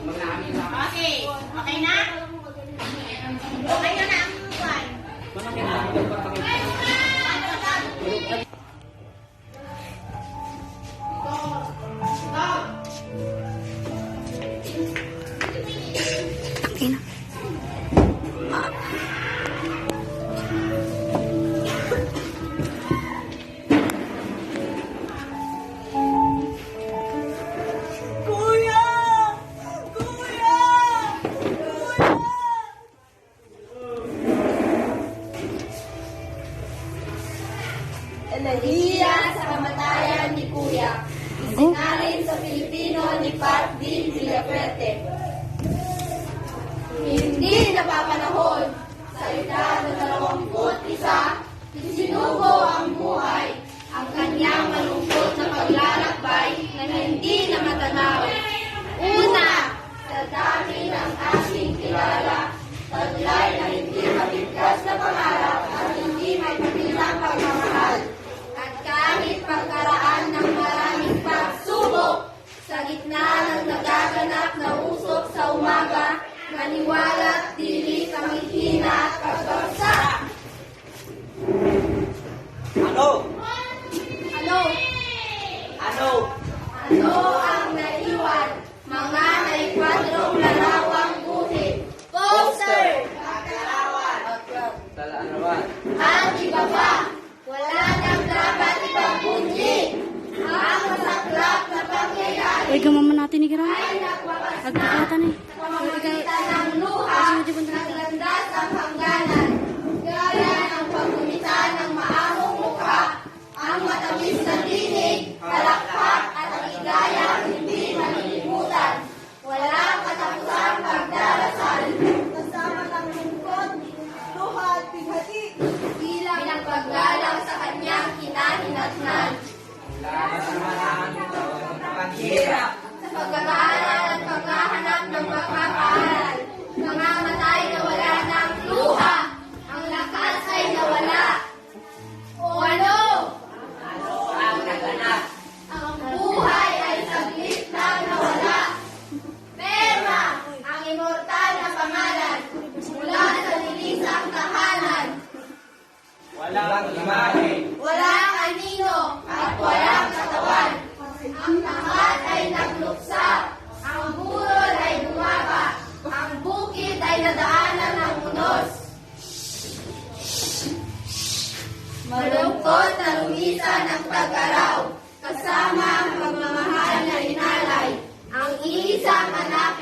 Okay. Okay na? Okay na na ang buwan. Okay na. Kuya! Kuya! Elehiya sa kamatayan ni Kuya. Isinalin sa Pilipino ni Pat D. Villaferte. Hindi napapanahon sa edad na 21, isinugo ang buhay ang kanyang malungkot na paglalakbay na hindi na matanaw. Una, sa dami ng ating kilala, taglay na hindi mabigkas na pangarap at hindi may pabilang pagmamahal. At kahit pagkaraan ng maraming pagsubok, sa gitna ng nagaganap na usok sa umaga, maniwala at dili kamihina at pagbagsak. Ano? Ano? Ano? Ano ang naiwan? Mga naikwadrong larawang guhit. Poster! Pagkarawan! Talaanawan. Ang iba pa, wala nang dapat ipagbunyi. Ang masaklap na pangyayari Uy, gamaman natin ni Gram. ay nagwawasak Agpakatan eh. sa pamamagitan ng luha, naglandas ang hangganan. Gaya ng pagumita ng maamong mukha, ang matamis na tinig, palakpak at ang higayang hindi malilimutan. Walang katapusang pagdarasal. Kasama ng lungkot, luha at pighati. Bilang ng paggalang sa kanyang kinahinatnan. Paghirap. Sa pagkakaaral at paghahanap ng pagkakaaral, mga matay na wala ng luha, ang lakas ay nawala. O ano? Ano ang naganap? Ang buhay ay saglit lang nawala. Pera, ang immortal na pangalan, mula sa lilisang tahanan. Walang imahe. Walang anino at walang katawan. Ang lahat ay nagluksa. Ang burol ay bumaba. Ang bukid ay nadaanan ng unos. Malungkot na lumisan ang tag-araw, kasama ang pagmamahal na inalay, ang iisang anak